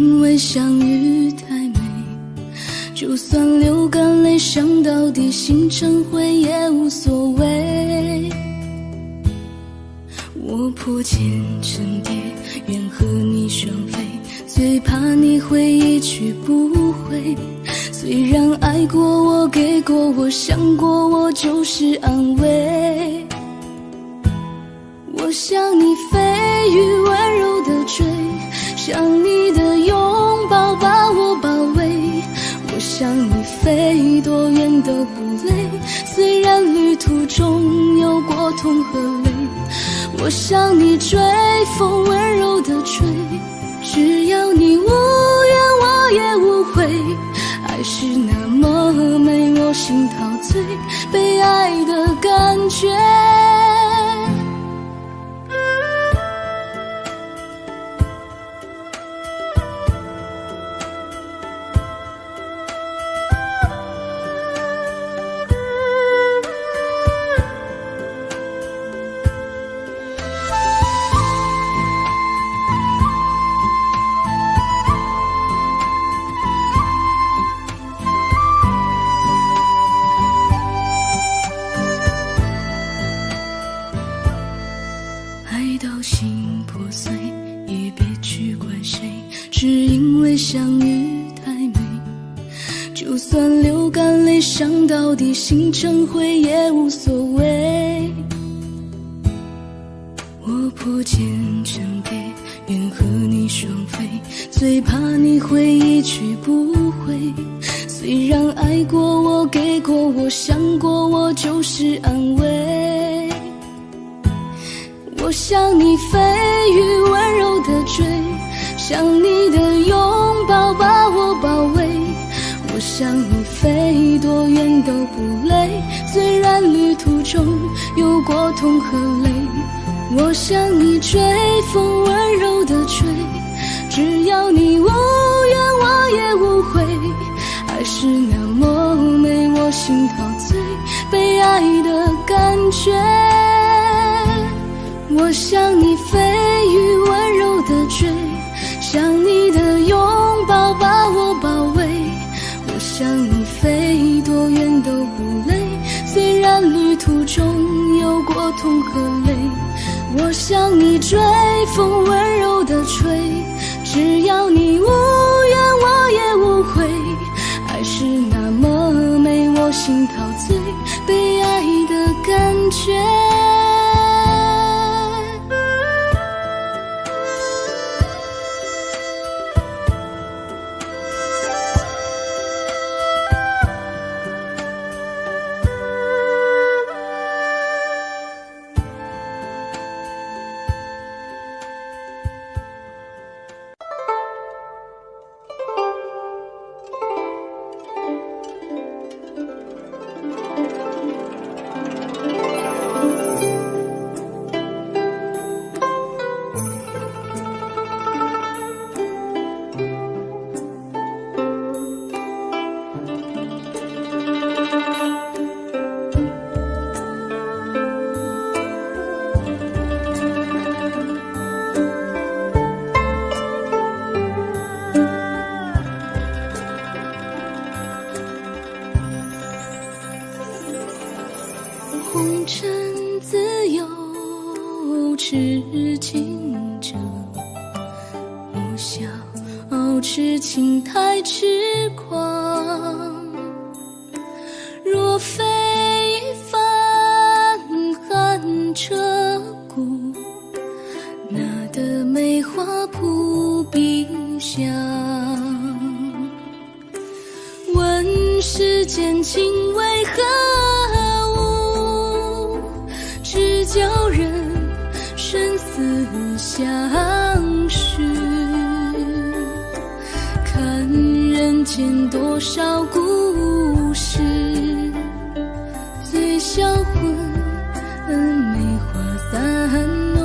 因为相遇太美，就算流干泪伤到底，心成灰也无所谓。我破茧成蝶，愿和你双飞，最怕你会一去不回。虽然爱过我，给过我，想过我，就是安慰。我向你飞羽温柔的追，想你的拥抱把我包围。我向你飞多远都不累，虽然旅途中有过痛和泪。我向你追，风温柔的吹，只要你无怨我也无悔。爱是那么美，我心陶醉，被爱的感觉。只因为相遇太美，就算流干泪伤到底，心成灰也无所谓。我破茧成蝶，愿和你双飞，最怕你会一去不回。虽然爱过我，给过我，想过我，就是安慰。我向你飞羽温柔的追，想你的拥抱把我包围。我向你飞多远都不累，虽然旅途中有过痛和泪。我向你追，风温柔的吹，只要你无怨我也无悔。爱是那么美，我心陶醉，被爱的感觉。我向你飞羽温柔的追，想你的拥抱把我包围。我向你飞多远都不累，虽然旅途中有过痛和泪。我向你追，风温柔的吹，只要你无怨我也无悔。爱是那么美，我心陶醉，被爱的感觉。红尘自有痴情者，莫笑傲痴情太痴狂。若非帆寒彻骨，哪得梅花扑鼻香。问世间情为何叫人生死相许，看人间多少故事，醉销魂，梅花散浓。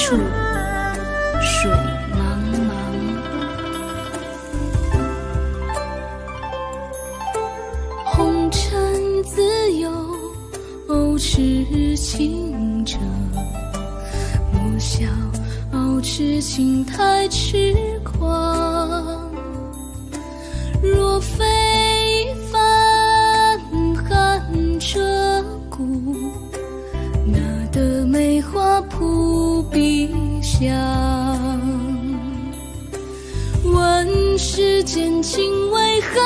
处，水茫茫。红尘自有痴情者，莫笑痴情太痴狂。若非帆寒彻骨，哪得梅花扑鼻香？问世间情为何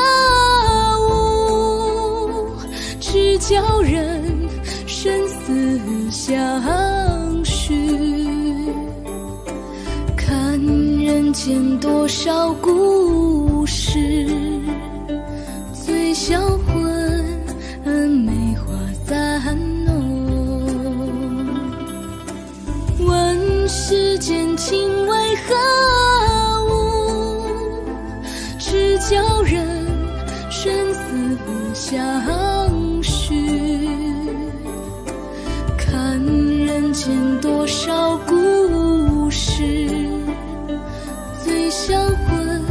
物，只教人生死相许。看人间多少故事，醉销魂，梅花散浓。问世间情为何物，只教人生死相许。看人间多少故事，醉销魂，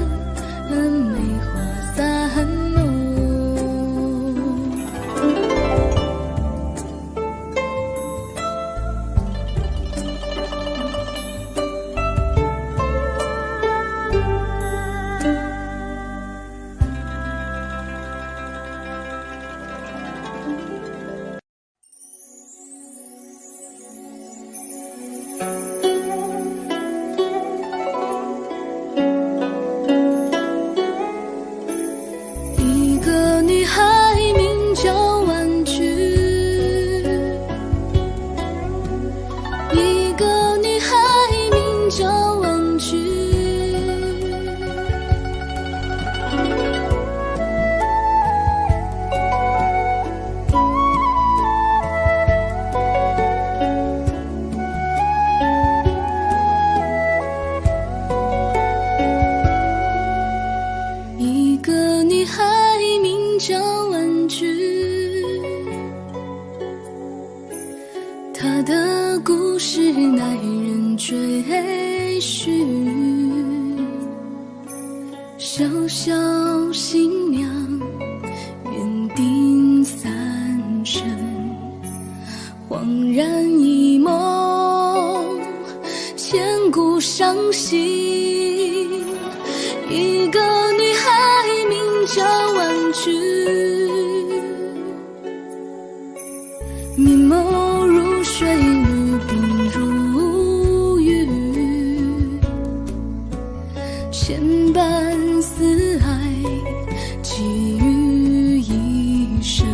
梅花散浓。一个女孩名叫婉菊，一个女孩名叫婉菊。一个女孩名叫婉菊，她的故事耐人追寻。小小新娘缘定三生，恍然一梦，千古伤心。一个女孩名叫婉菊，面眸如水，如冰如玉，千般思爱寄予一生。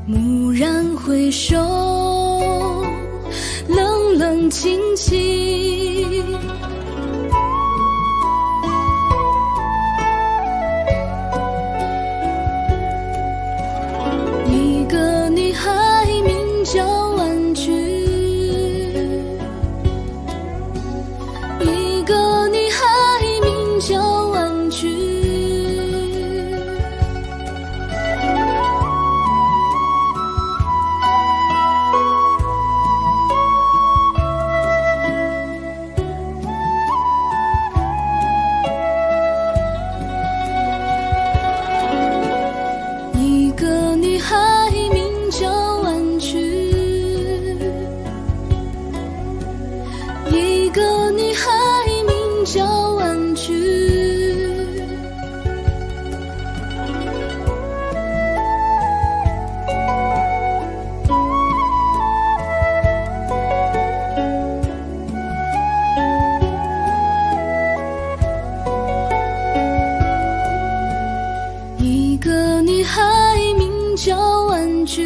蓦然回首，冷冷清清。一个女孩名叫婉菊，一个女孩名叫婉菊。一个女孩名叫婉菊，一个女孩名叫婉菊。一个女孩名叫婉菊，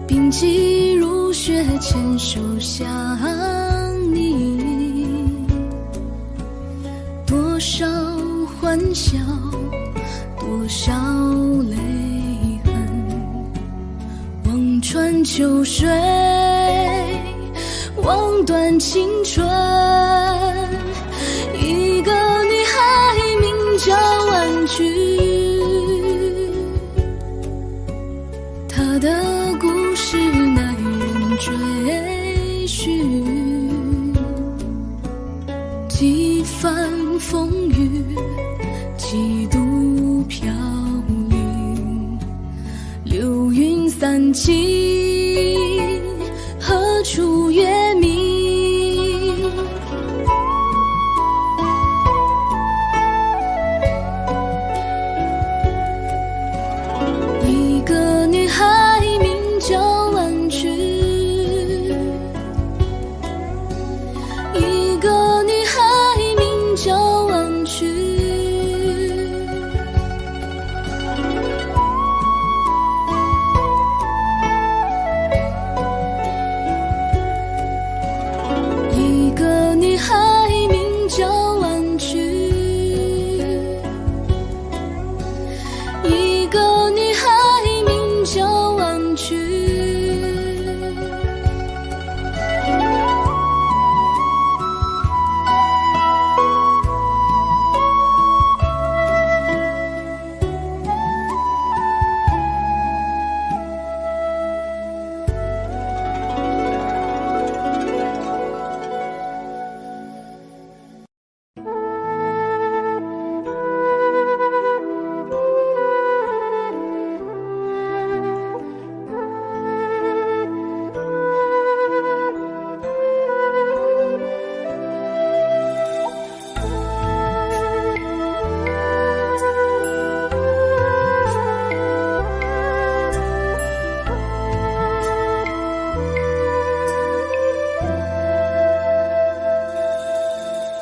铭记如雪，牵手相依。多少欢笑，多少泪痕，望穿秋水，望断青春。一个女孩名叫婉菊，她的故事耐追寻，几番风雨，几度飘零，流云散尽，何处月明？一个女孩名叫婉君，一个女孩名叫婉君，一个女孩名叫婉君，一个女孩名叫婉君。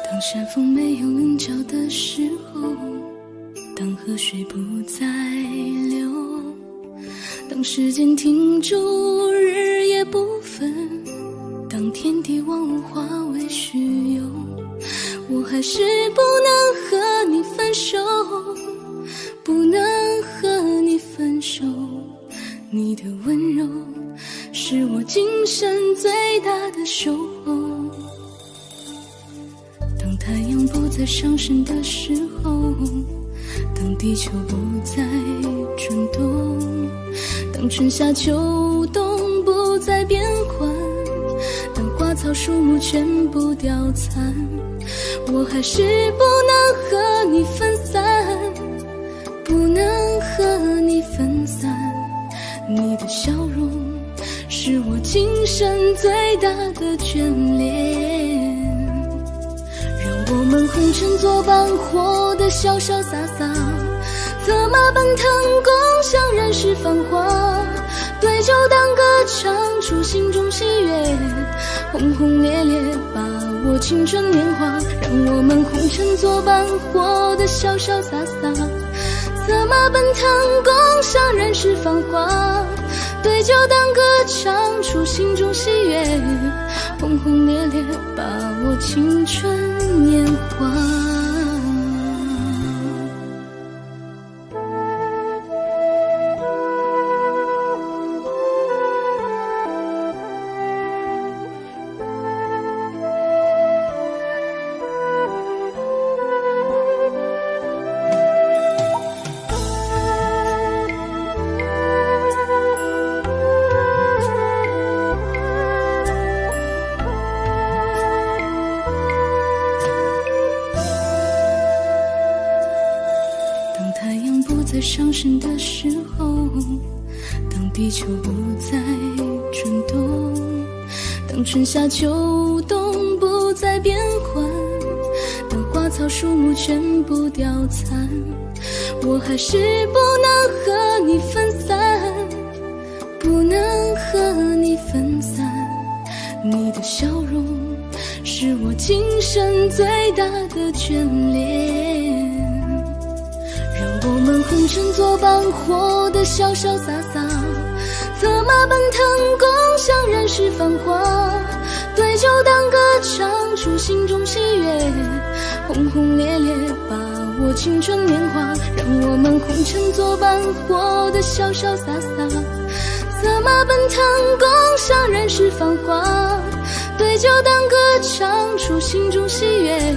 当山峰没有棱角的时候，当河水不再流，当时间停住，日夜不分，当天地万物化为虚有，我还是不能和你分手，不能和你分手。你的温柔是我今生最大的守候。当太阳不再上升的时候，当地球不再转动，当春夏秋冬不再变换，当花草树木全部凋残，我还是不能和你分散，不能和你分散。你的笑容是我今生最大的眷恋，让我们红尘作伴，活得潇潇洒洒，策马奔腾，共享人世繁华，对酒当歌，唱出心中喜悦，轰轰烈烈把握青春年华，让我们红尘作伴，活得潇潇洒洒，策马奔腾，共享人世繁华，对酒当歌，唱出心中喜悦，轰轰烈烈把握青春年华。在上升的时候，当地球不再转动，当春夏秋冬不再变换，当花草树木全部凋残，我还是不能和你分散，不能和你分散。你的笑容是我今生最大的眷恋，让我们红尘作伴，活得潇潇洒洒，策马奔腾，共享人世繁华，对酒当歌，唱出心中喜悦，轰轰烈烈把握青春年华，让我们红尘作伴，活得潇潇洒洒，策马奔腾，共享人世繁华，对酒当歌，唱出心中喜悦，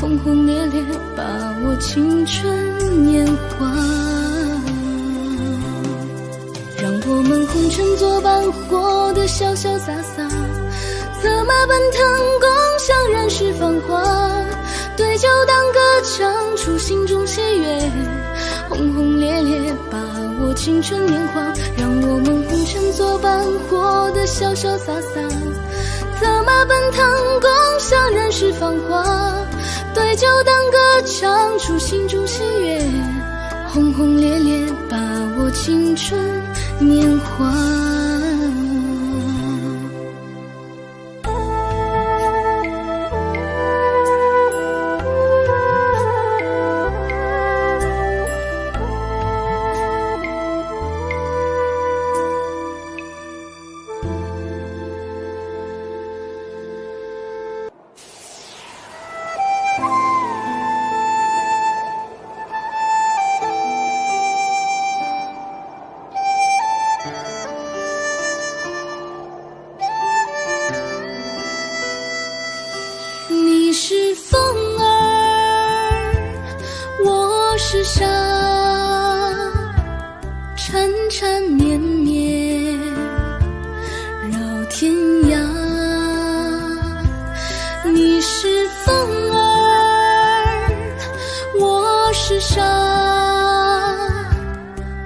轰轰烈烈把握青春年华，让我们红红尘作伴，活得潇潇洒洒，策马奔腾，共享人世繁华。对酒当歌，唱出心中喜悦，轰轰烈烈，把握青春年华。让我们红尘作伴，活得潇潇洒洒，策马奔腾，共享人世繁华。对酒当歌，唱出心中喜悦，轰轰烈烈，把握青春年华。你是风儿，我是沙，缠缠绵绵绕天涯。你是风儿，我是沙，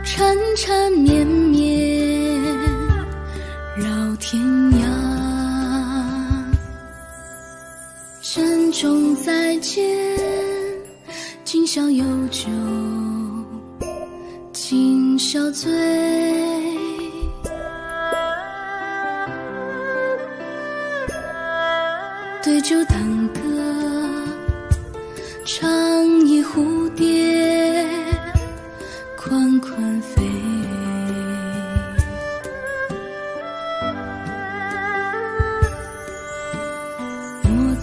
缠缠绵绵绕天涯。珍重再见，今宵有酒今宵醉。对酒当歌，唱一蝴蝶款款飞。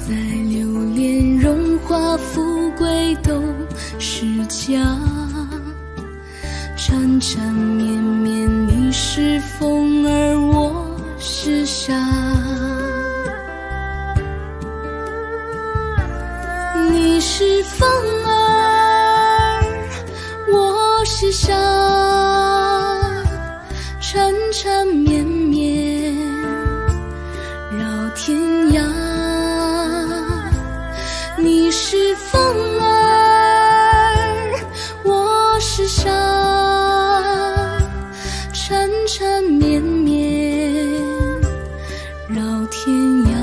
在流连荣华富贵都是假，缠缠绵绵，你是风儿我是沙。你是风儿，我是沙，缠缠绵绵绕天涯。你是风儿，我是沙，缠缠绵绵绕天涯。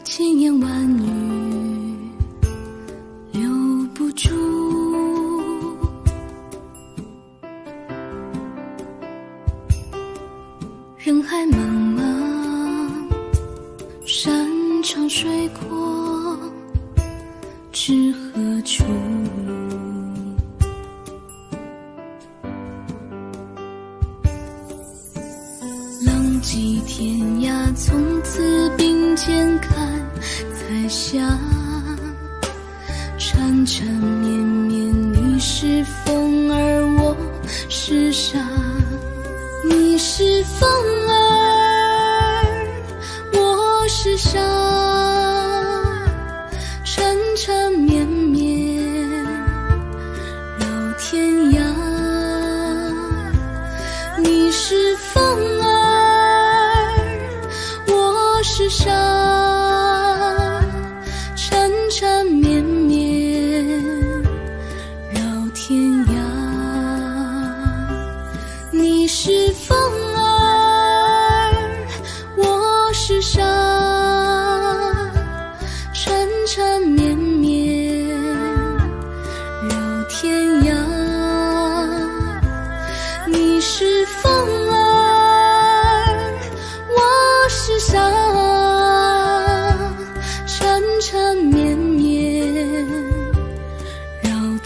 千言万语留不住，人海茫茫，山长水阔，知何处？浪迹天涯，从此并肩看彩霞，缠缠绵绵，你是风儿我是沙。你是风儿，我是沙，缠缠绵绵绕天涯。你是风儿，我是沙，缠缠绵绵绕天涯。你是风儿，我是沙，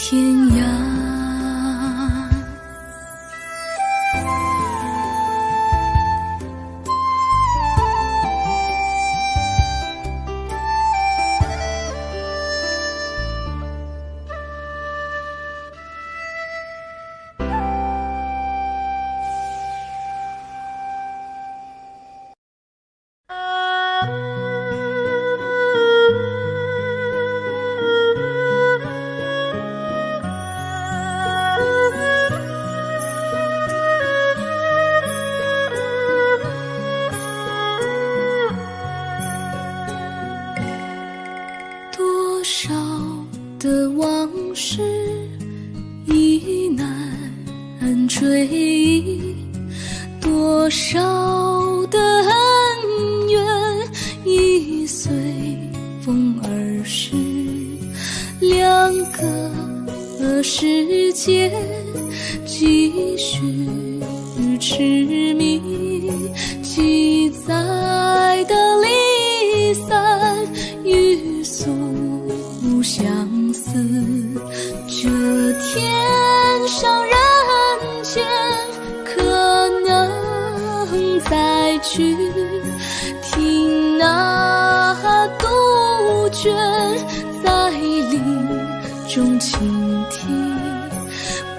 天涯。多少的往事已难追忆，多少的恩怨已随风而逝，两个世界继续痴迷，记载的离散欲诉相思，这天上人间可能再聚，听那杜鹃在林中倾听，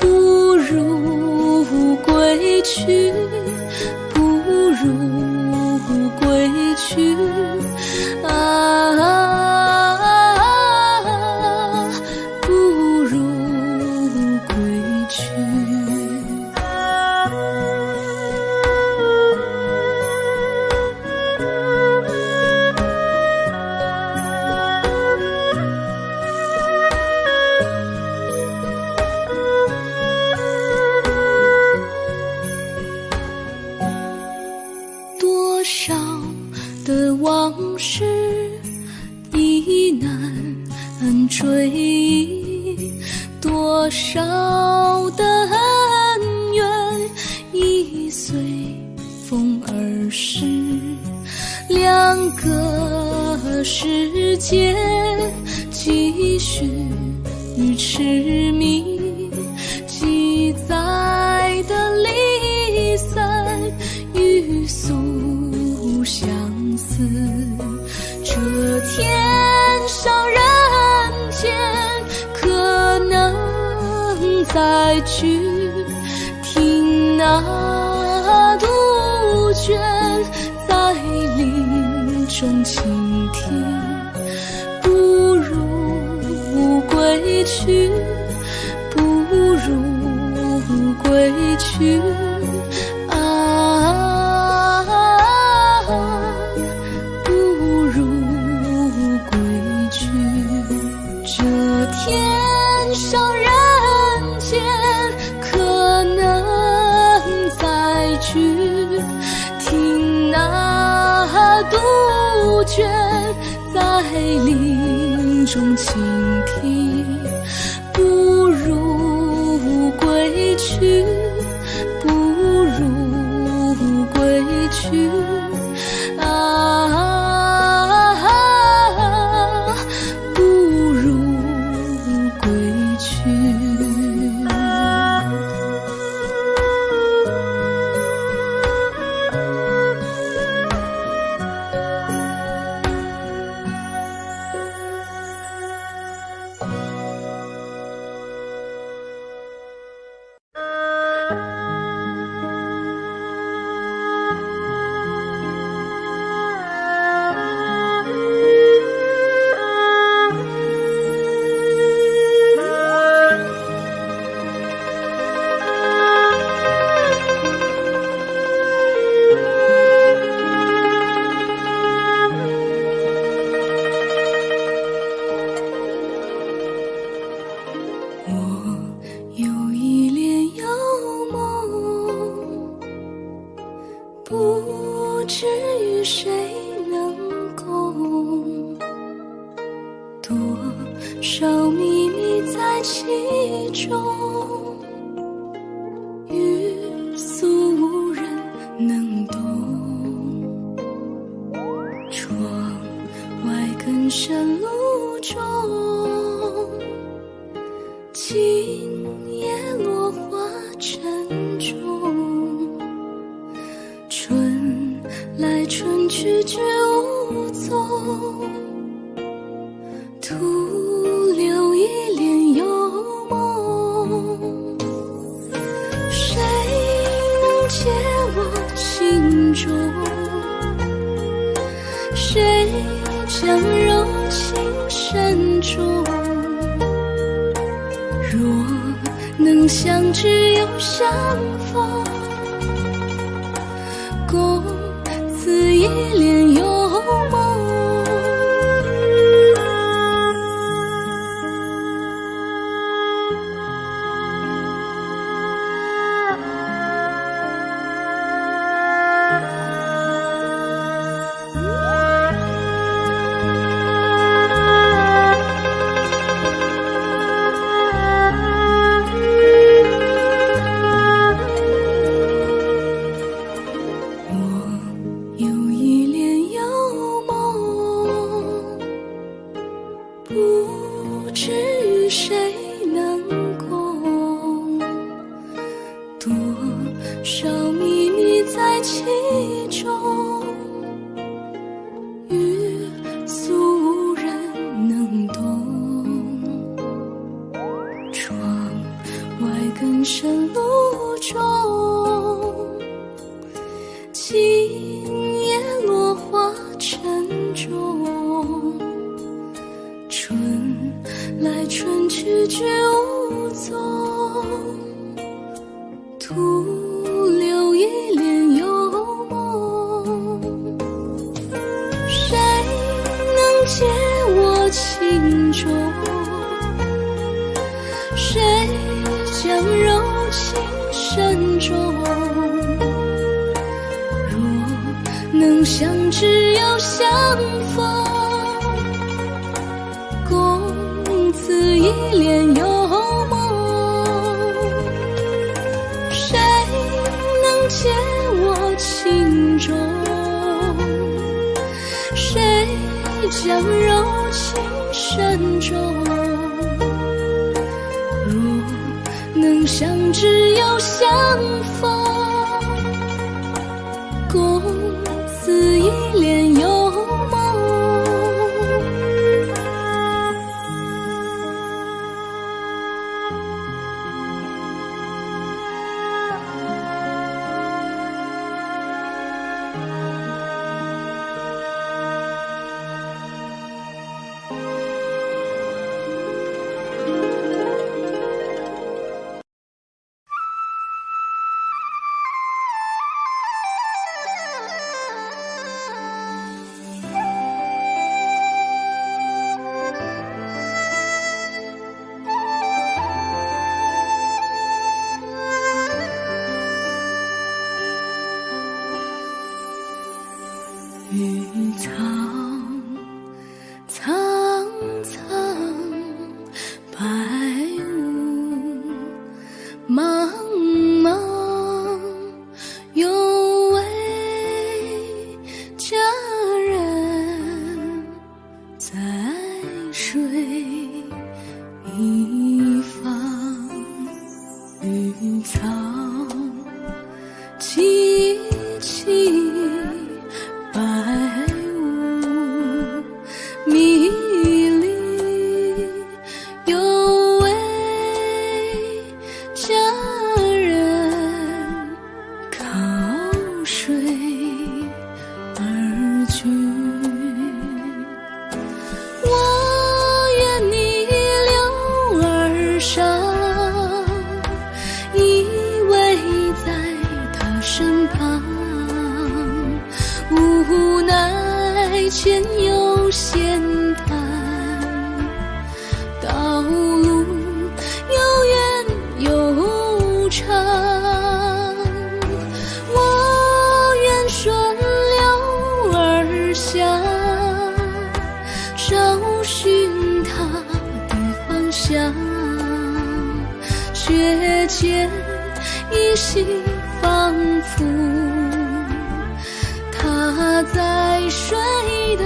不如归去，不如归去啊，多少的往事已难追忆，多少的恩怨已随风而逝，两个世界继续痴迷，记载的离散欲诉相思，这天上人间可能再聚，听那杜鹃在林中倾听，不如归去，不如归去啊，不如归去，这天上人间可能再聚，听那杜鹃在林中倾听，不如归去，不如归去啊，不如归去。不知与谁能共，多少秘密在其中，欲诉无人能懂。窗外更深路中，叶落花沉重，春来春去却无踪，徒留一帘幽梦。谁能解我情衷？谁将柔情深重？若能相知又相逢，共此一帘幽梦。不知与谁能共，多少秘密在其中，欲诉无人能懂。窗外更深路中，今夜落花沉重。春来春去却无踪，徒留一帘幽梦。谁能解我情衷？谁将柔情深重？若能相知又相逢，共此一帘幽梦。谁能解我情衷？谁将柔情深重？若能相知又相逢，共此一帘幽梦。雨苍苍苍，白雾茫茫，有位佳人在水一方。雨草萋萋，白雾迷离，有位佳人靠水而居。我愿你留儿上，依偎在他身旁。无奈前有险滩，道路又远又长。我愿顺流而下，找寻他的方向，却见依稀仿佛他在水的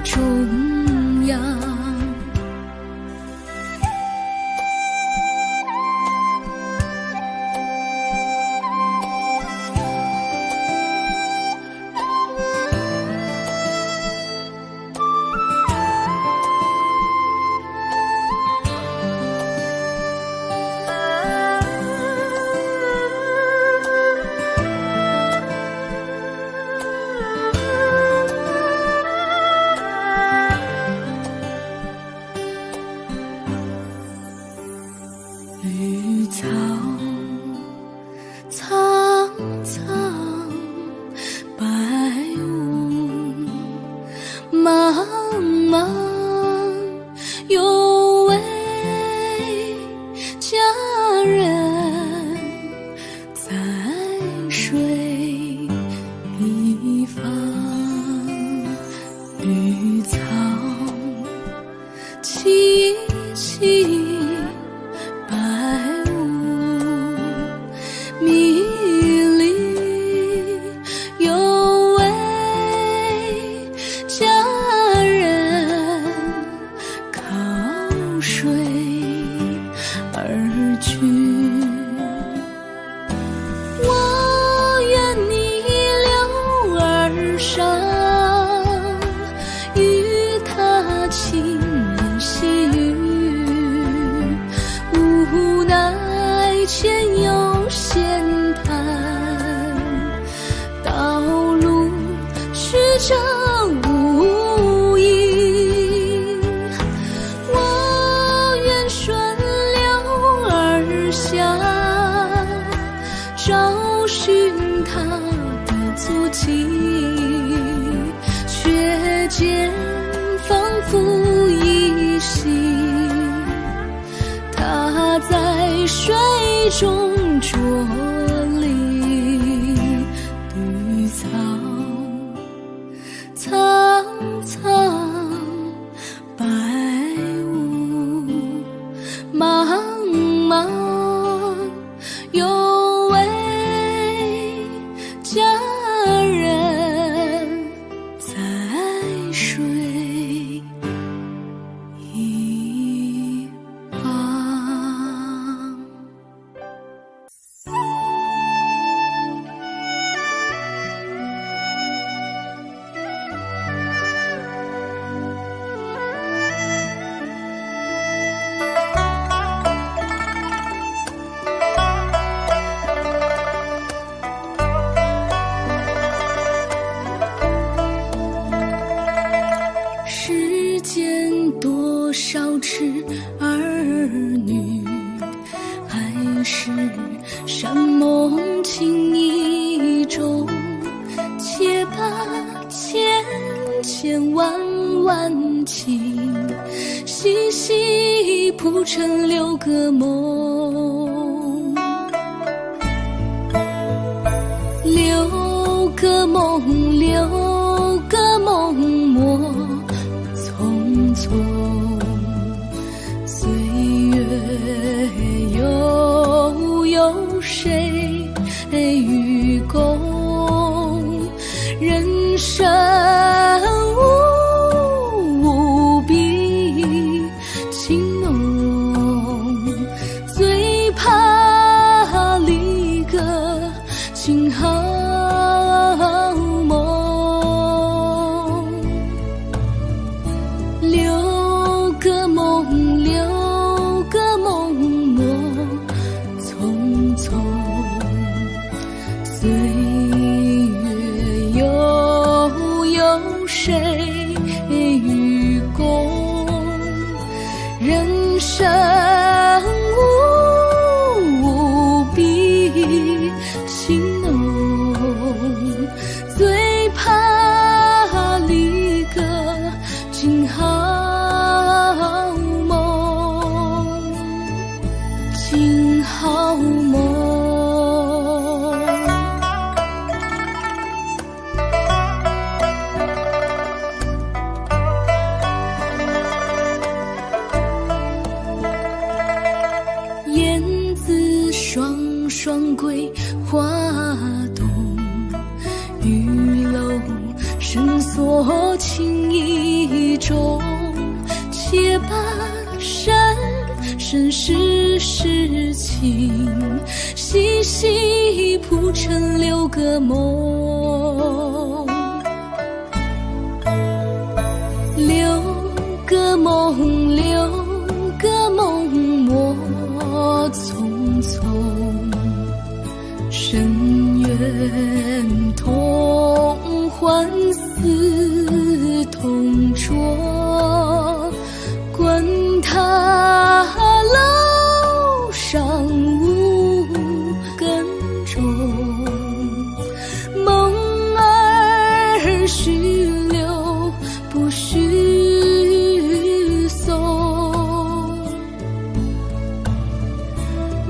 中央。绿草苍苍，白雾茫茫，有位佳人在水一方。绿草萋萋，白雾迷离，有位佳人靠水而居。我愿你留儿上，与他轻言细语，无奈前有险滩，道路曲折无影。我愿顺流而下，找寻他的足迹，却见仿佛依稀，他在水中伫立。绿草苍苍，白雾茫茫，有位佳人在水一方。世间多少痴儿女，还是山盟情意中，且把千千万万情细细谱成6个梦。6个梦，6个梦莫匆匆，岁月有谁与共？人生无比情浓，最怕离歌惊好梦。6个梦，6个梦莫匆匆，岁月有谁与共？人生无比情浓，最怕离歌惊好梦，惊好梦。燕子双双归花洞，玉楼深锁情意中，且把山身世情细细谱成6个梦。6个梦，6个梦莫匆匆，深渊同欢似同桌，管他老少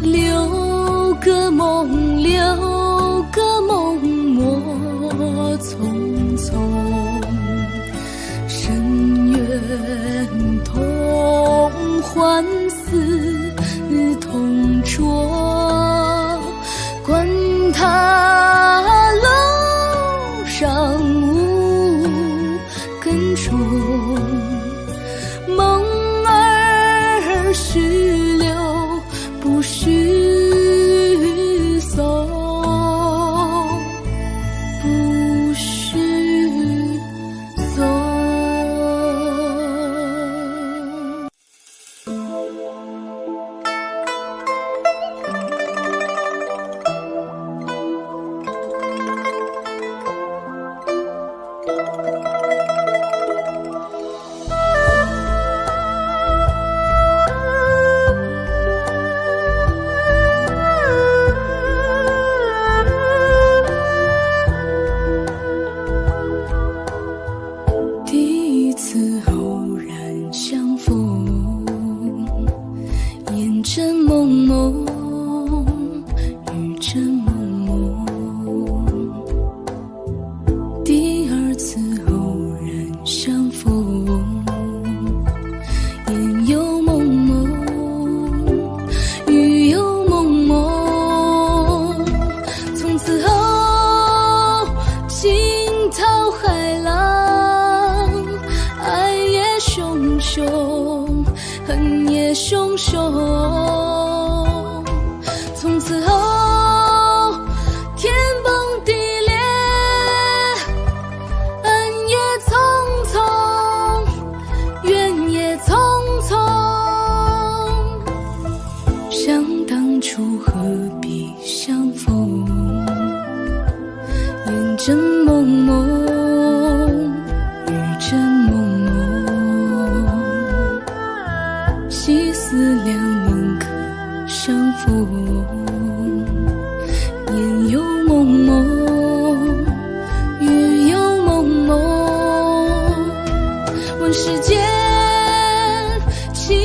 留个梦，留个梦，莫匆匆。深渊同欢似同桌，管他楼上无根钟，梦儿须留不须送，不须送。第一次偶然相逢，烟阵蒙蒙，雨阵蒙蒙。第二次偶然相逢，烟又蒙蒙，雨又蒙蒙。从此后惊涛骇浪，爱也汹汹，恨也汹汹。从此后天崩地裂，恩也匆匆，怨也匆匆。想当初何必相逢，烟阵蒙蒙，雨阵蒙蒙。细思量宁可相逢，烟又蒙蒙，雨又蒙蒙。问世间情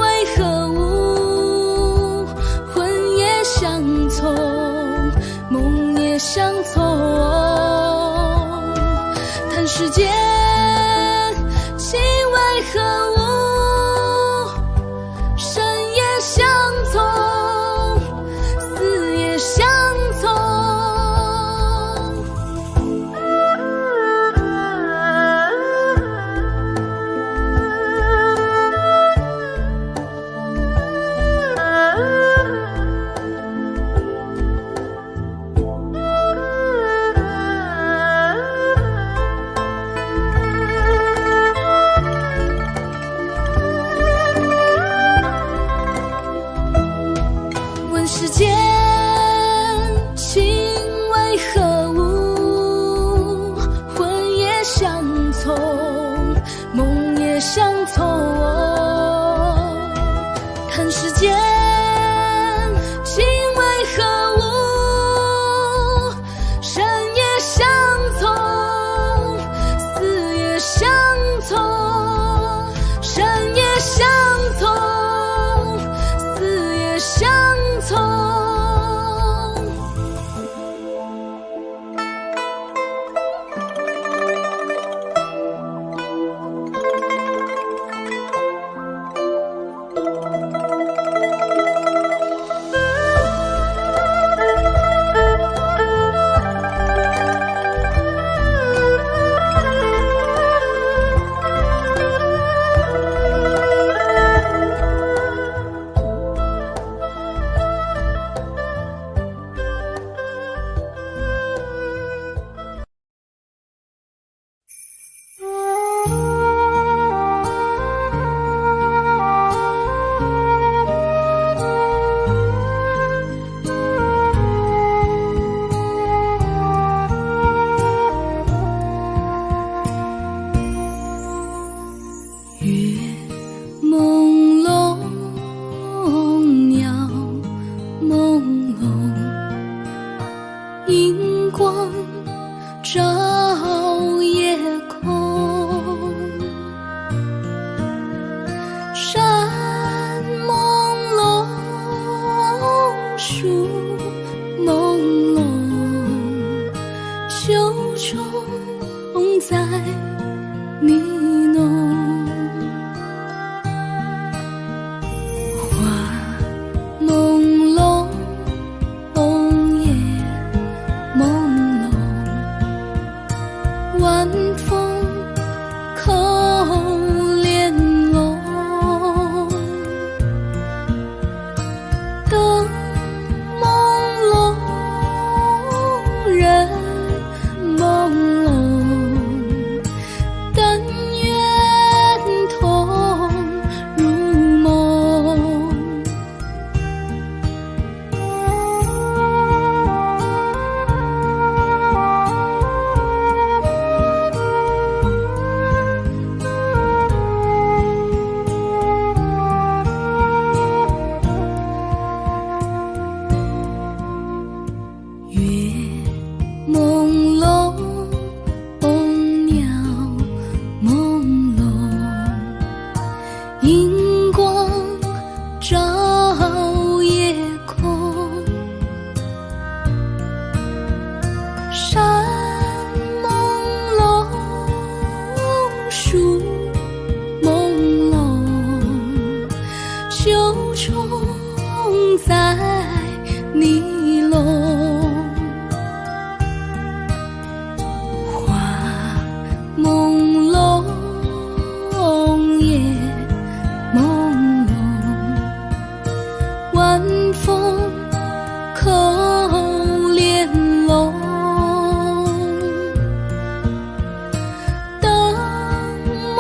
为何物，魂也相从，梦也相从。叹世间情为何物，生也相从，死也相从。问世间情为何物，魂也相从，梦也相从。看世间情为何物，生也相从，死也相从。生也相从，死也相从。树朦胧，秋虫在呢喃，花朦胧，叶朦胧，晚风扣帘笼，灯朦胧，人朦胧，但愿同入梦。月朦胧，鸟朦胧，荧光照夜空，山朦胧，树朦胧，秋虫在呢笼。朦胧，叶朦胧，晚风扣帘笼，灯朦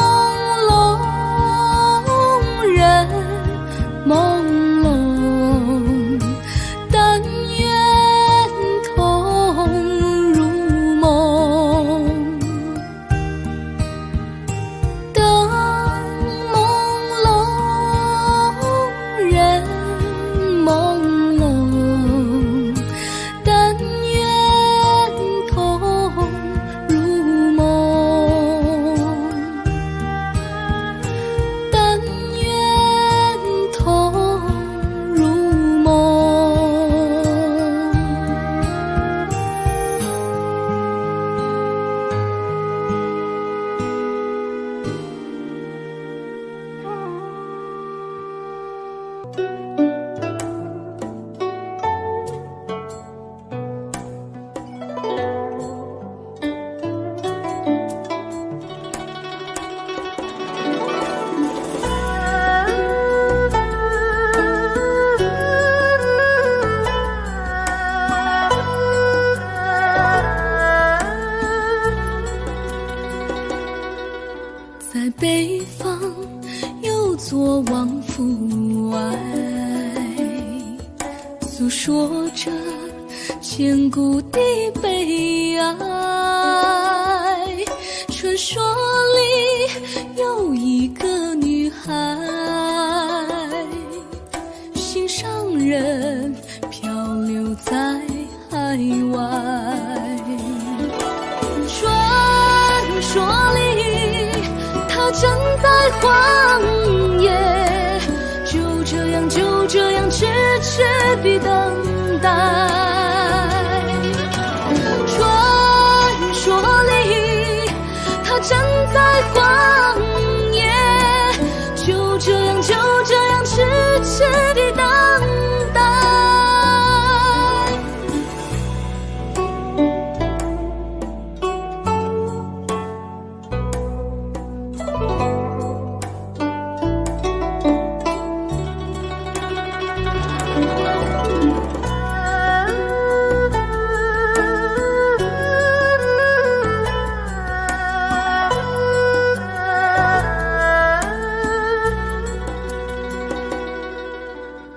胧，人朦胧，但愿同入梦。灯朦胧，人朦胧，但愿同入梦，但愿同入梦。在北方有座王府外，诉说着千古的悲哀。传说里有一个女孩，心上人漂流在海外。传说里他站在荒野，就这样痴痴地等待。传说里他站在荒野，就这样痴痴地等待。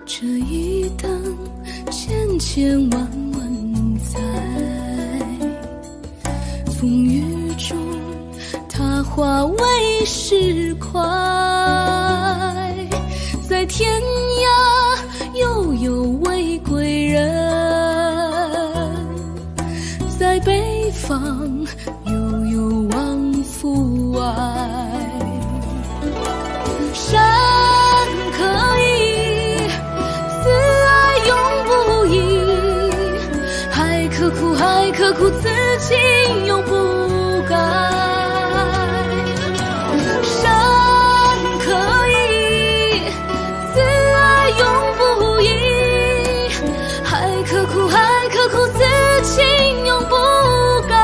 这一等千千万万载，风雨中它化为石块，在天涯有位归人，在北方有王府外。山可以，此爱永不刻苦自己永不改。山可以，自爱永不移，海可苦，海可苦，自情永不改。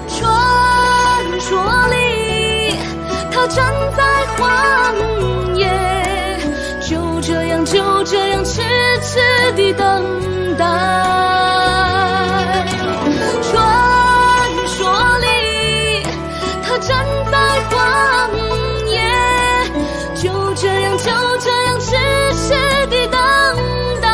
传说里，他站在荒野，就这样，就这样，痴痴地等待。传说里，他站在荒野，就这样，就这样，痴痴地等待。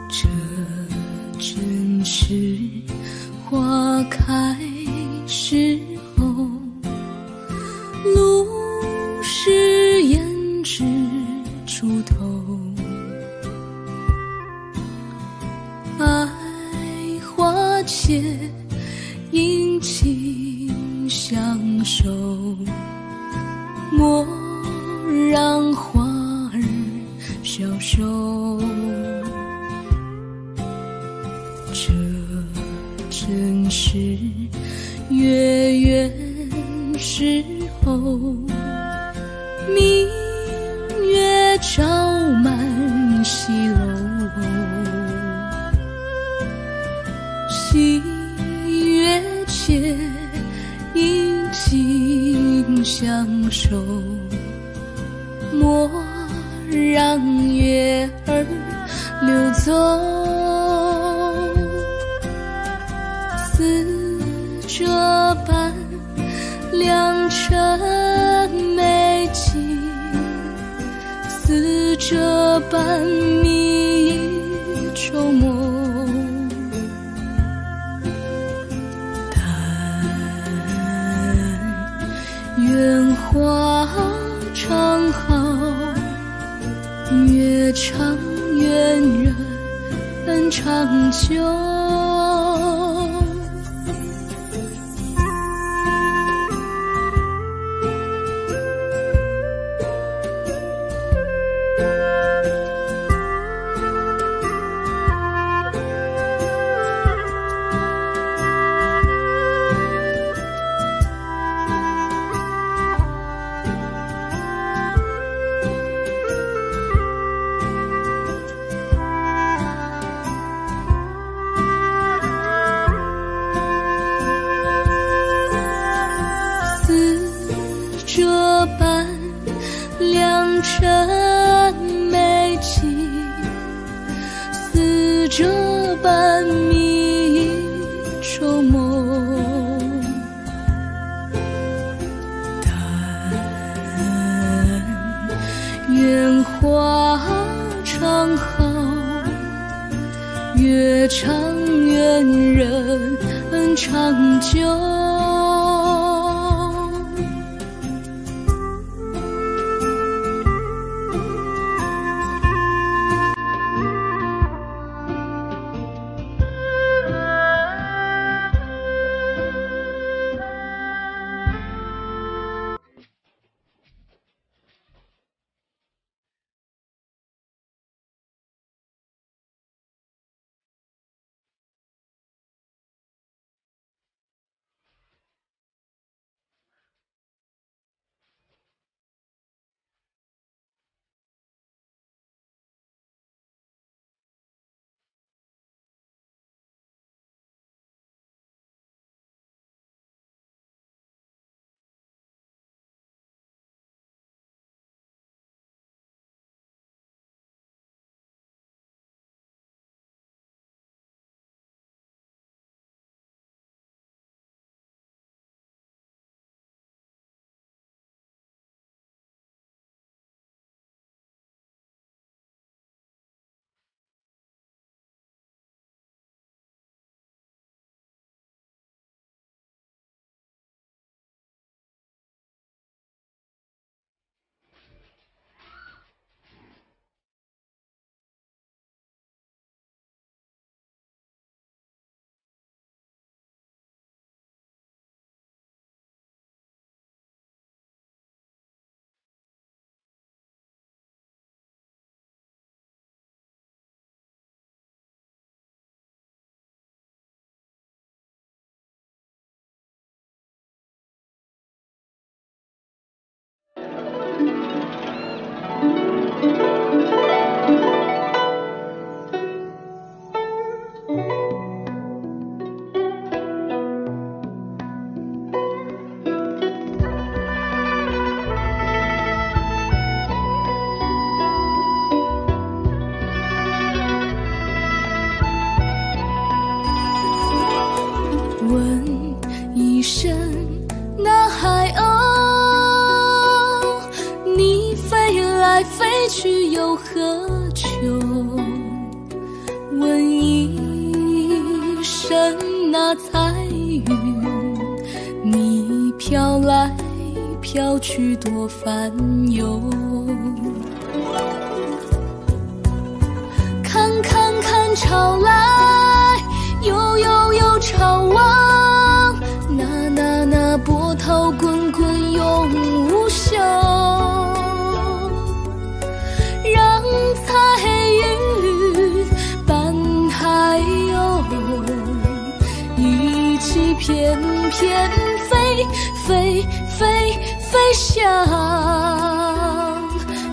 这正是花开时候，露湿胭脂出头，爱花且殷勤相守，莫让花儿消瘦。这正是月圆时候，明月照满西楼，喜悦且殷勤相守，莫让月儿溜走。似这般良辰美景，似这般蜜意愁梦。但愿花常好，月长圆人长久。这般良辰美景，似这般蜜意愁梦。但愿花常好，月长圆人长久。去又何求？问一声那彩云，你飘来飘去多烦忧。看看看潮来，又潮往，那波涛滚滚永无休。让彩云伴海游，一起翩翩飞向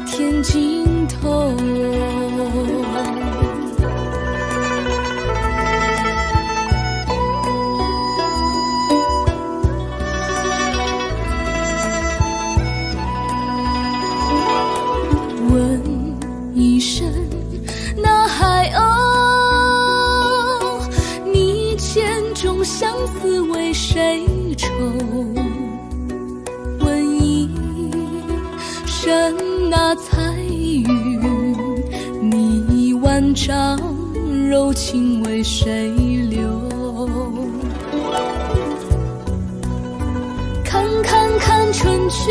天尽头。问一声那海鸥，你千种相思为谁愁？问一声那彩云，你万丈柔情为谁留？看看看春去